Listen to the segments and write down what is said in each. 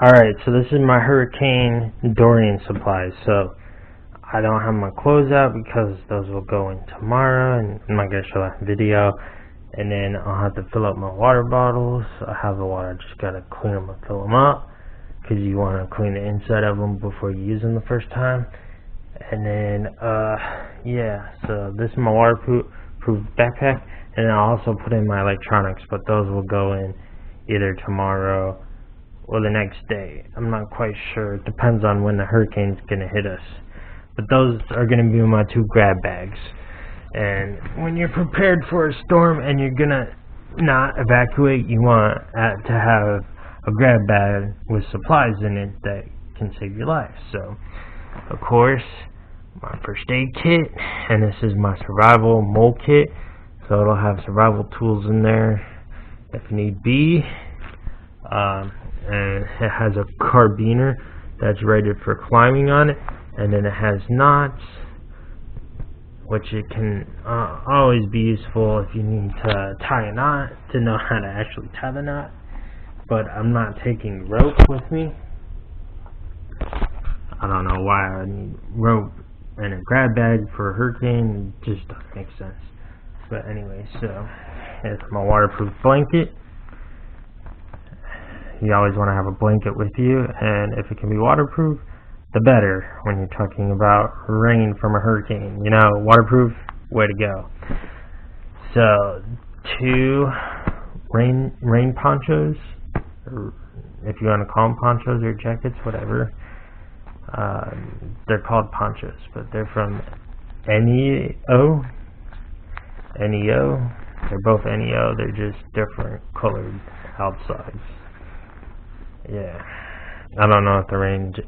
Alright, so this is my Hurricane Dorian supplies. So I don't have my clothes out because those will go in tomorrow, and I'm not going to show that video. And then I'll have to fill up my water bottles. I have the water, I just got to clean them and fill them up, because you want to clean the inside of them before you use them the first time. And then, yeah, so this is my waterproof backpack. And then I'll also put in my electronics, but those will go in either tomorrow or the next day. I'm not quite sure. It depends on when the hurricane's gonna hit us. But those are gonna be my 2 grab bags. And when you're prepared for a storm and you're gonna not evacuate, you want to have a grab bag with supplies in it that can save your life. So, of course, my first aid kit, and this is my survival mole kit. So it'll have survival tools in there if need be. And it has a carabiner that's rated for climbing on it, and then it has knots, which it can always be useful if you need to tie a knot, to know how to actually tie the knot. But I'm not taking rope with me. I don't know why I need rope and a grab bag for a hurricane. It just doesn't make sense. But anyway, so here's my waterproof blanket. You always want to have a blanket with you, and if it can be waterproof, the better when you're talking about rain from a hurricane. You know, waterproof, way to go. So, 2 rain ponchos, or if you want to call them ponchos or jackets, whatever. They're called ponchos, but they're from NEO. They're both NEO, they're just different colored outsides. Yeah, I don't know if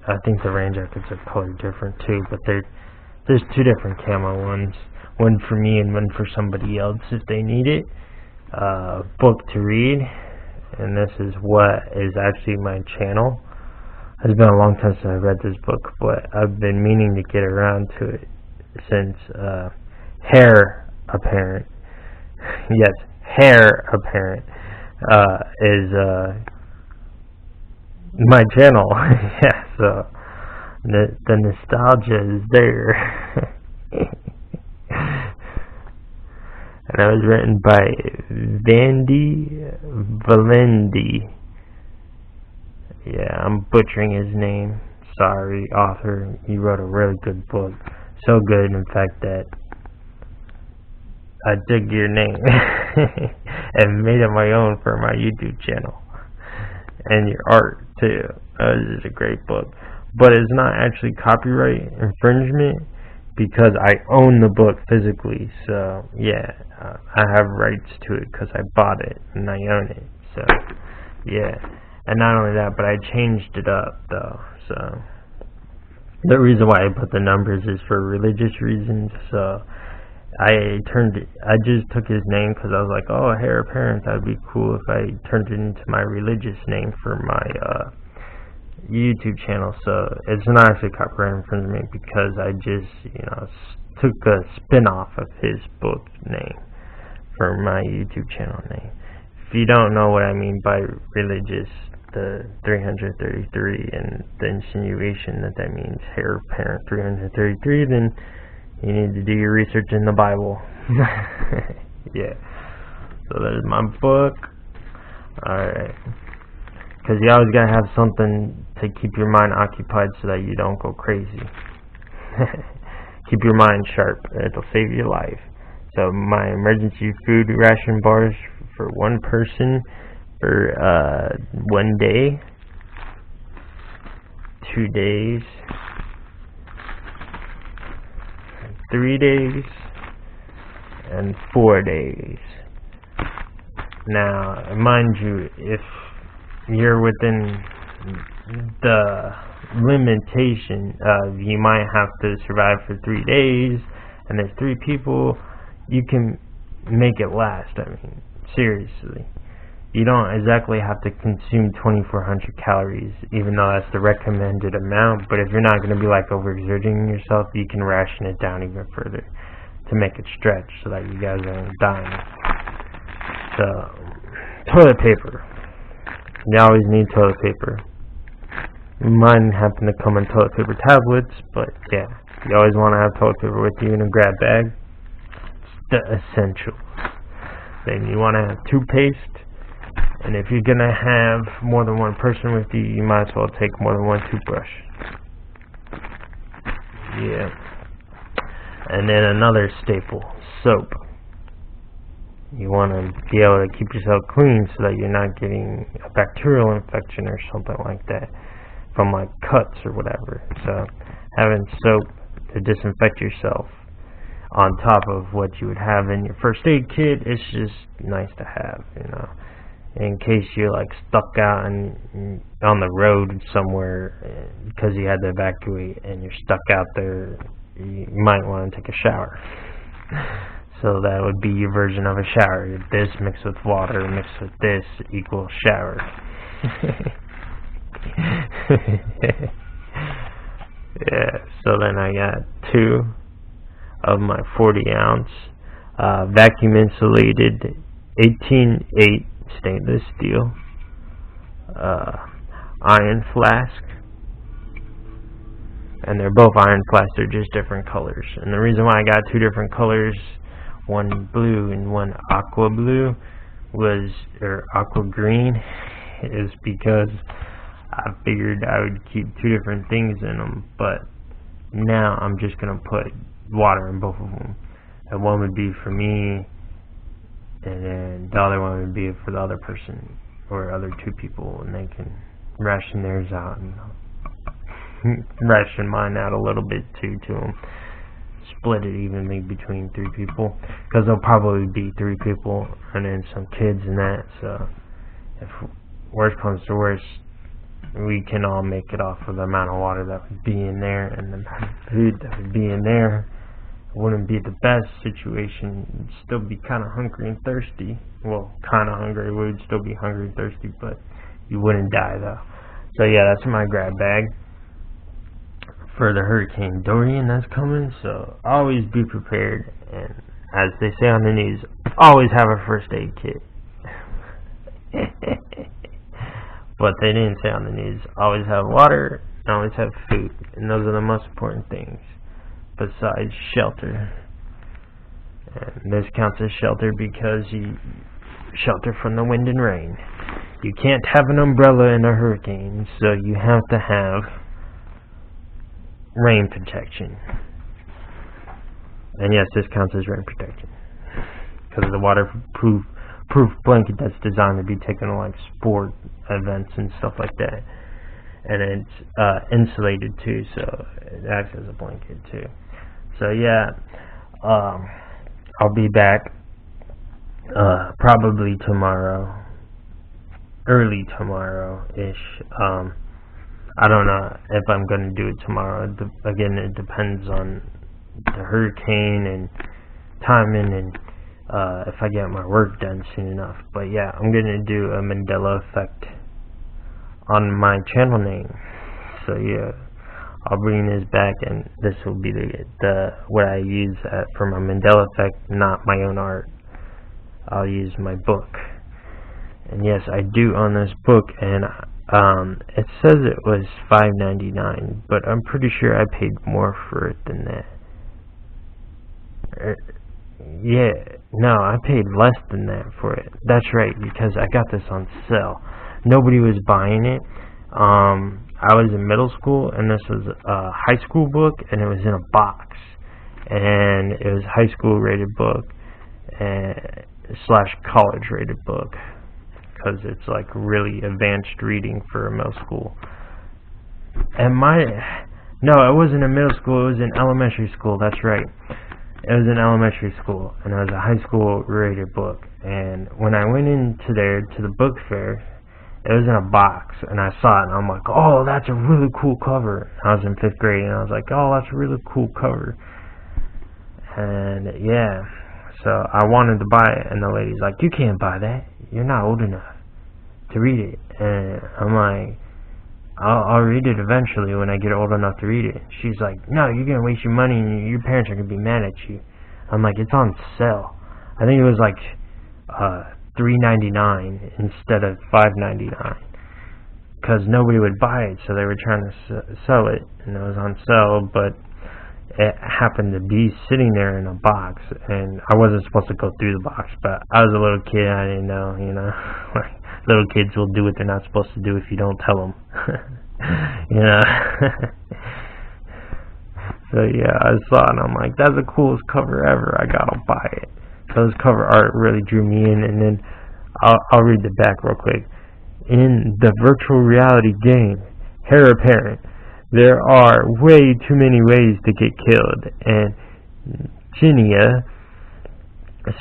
I think the rain jackets are colored different too, but there's 2 different camo ones, one for me and one for somebody else if they need it. Book to read, and this is what is actually my channel. It's been a long time since I read this book, but I've been meaning to get around to it since Heir Apparent, yes, Heir Apparent is my channel. Yeah, so the nostalgia is there. And it was written by Vandy Valendi. Yeah, I'm butchering his name. Sorry, author. He wrote a really good book. So good, in fact, that I dig your name and made it my own for my YouTube channel. And your art too. This is a great book, but it's not actually copyright infringement because I own the book physically. So yeah, I have rights to it because I bought it and I own it. So yeah, and not only that, but I changed it up though. So the reason why I put the numbers is for religious reasons. So I just took his name because I was like, oh, Heir Apparent, that would be cool if I turned it into my religious name for my YouTube channel. So it's not actually copyright infringement because I just, took a spin-off of his book name for my YouTube channel name. If you don't know what I mean by religious, the 333 and the insinuation that means Heir Apparent 333, then you need to do your research in the Bible. Yeah. So there's my book. Alright. Because you always gotta have something to keep your mind occupied so that you don't go crazy. Keep your mind sharp. It'll save your life. So my emergency food ration bars for 1 person for 1 day, 2 days, 3 days, and 4 days. Now, mind you, if you're within the limitation of you might have to survive for 3 days, and there's 3 people, you can make it last. I mean, seriously. You don't exactly have to consume 2,400 calories, even though that's the recommended amount. But if you're not going to be like overexerting yourself, you can ration it down even further to make it stretch so that you guys aren't dying. So, toilet paper. You always need toilet paper. Mine happen to come in toilet paper tablets, but yeah, you always want to have toilet paper with you in a grab bag. It's the essentials. Then you want to have toothpaste, and if you're gonna have more than one person with you, you might as well take more than one toothbrush. Yeah. And then another staple, soap. You want to be able to keep yourself clean so that you're not getting a bacterial infection or something like that from like cuts or whatever. So having soap to disinfect yourself on top of what you would have in your first aid kit, it's just nice to have, in case you're like stuck out on the road somewhere because you had to evacuate and you're stuck out there. You might want to take a shower. So that would be your version of a shower. This mixed with water mixed with this equals shower. Yeah, so then I got 2 of my 40-ounce vacuum insulated 18-8 stainless steel iron flask. And they're both iron flasks, they're just different colors. And the reason why I got 2 different colors, one blue and one aqua blue, or aqua green, is because I figured I would keep 2 different things in them. But now I'm just going to put water in both of them. And one would be for me, and then the other one would be for the other person, or other 2 people, and they can ration theirs out and ration mine out a little bit too to them. Split it evenly between 3 people, because there'll probably be 3 people and then some kids and that. So if worst comes to worst, we can all make it off of the amount of water that would be in there, and the amount of food that would be in there. It wouldn't be the best situation. You'd still be kind of hungry and thirsty. Well, kind of hungry. We would still be hungry and thirsty, but you wouldn't die though. So yeah, that's my grab bag for the Hurricane Dorian that's coming. So always be prepared, and as they say on the news, always have a first aid kit. But they didn't say on the news, always have water and always have food, and those are the most important things besides shelter. And this counts as shelter because you shelter from the wind and rain. You can't have an umbrella in a hurricane, so you have to have rain protection. And yes, this counts as rain protection because of the waterproof blanket that's designed to be taken to like sport events and stuff like that. And it's insulated too, so it acts as a blanket too. So yeah, I'll be back probably tomorrow, early tomorrow-ish. I don't know if I'm going to do it tomorrow. Again, it depends on the hurricane and timing, and if I get my work done soon enough. But yeah, I'm going to do a Mandela effect on my channel name. So yeah, I'll bring this back, and this will be the what I use for my Mandela effect, not my own art. I'll use my book. And yes, I do own this book, and it says it was $5.99, but I'm pretty sure I paid more for it than that. Yeah, no, I paid less than that for it. That's right, because I got this on sale. Nobody was buying it. I was in middle school, and this was a high school book, and it was in a box, and it was a high school rated book / college rated book, because it's like really advanced reading for a middle school. And no, it wasn't in middle school, it was in elementary school. That's right, it was in elementary school, and it was a high school rated book. And when I went into there to the book fair, it was in a box, and I saw it, and I'm like, oh, that's a really cool cover. I was in 5th grade, and I was like, oh, that's a really cool cover. And yeah, so I wanted to buy it, and the lady's like, you can't buy that. You're not old enough to read it. And I'm like, I'll read it eventually when I get old enough to read it. She's like, no, you're going to waste your money, and your parents are going to be mad at you. I'm like, it's on sale. I think it was like $3.99 instead of $5.99. because nobody would buy it, so they were trying to sell it, and it was on sale, but it happened to be sitting there in a box, and I wasn't supposed to go through the box, but I was a little kid, I didn't know, like, little kids will do what they're not supposed to do if you don't tell them, So yeah, I saw it and I'm like, that's the coolest cover ever, I gotta buy it. So this cover art really drew me in, and then I'll read the back real quick. In the virtual reality game, Heir Apparent, there are way too many ways to get killed, and Ginia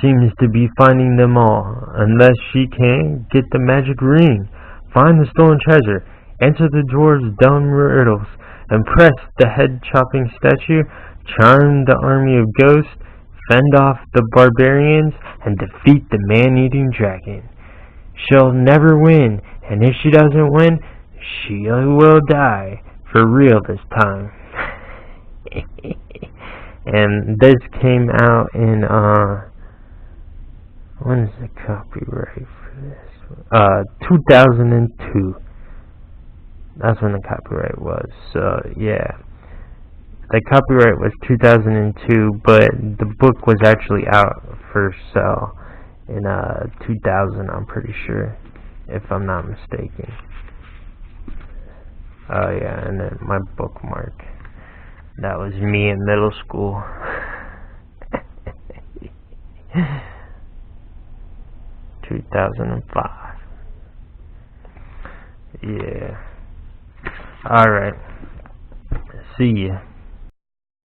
seems to be finding them all, unless she can get the magic ring, find the stolen treasure, answer the dwarves' dumb riddles, impress the head-chopping statue, charm the army of ghosts, fend off the barbarians, and defeat the man-eating dragon. She'll never win, and if she doesn't win, she will die, for real this time. And this came out in, when is the copyright for this? 2002. That's when the copyright was, so yeah. The copyright was 2002, but the book was actually out for sale in 2000, I'm pretty sure, if I'm not mistaken. Oh yeah, and then my bookmark. That was me in middle school. 2005. Yeah. Alright. See ya.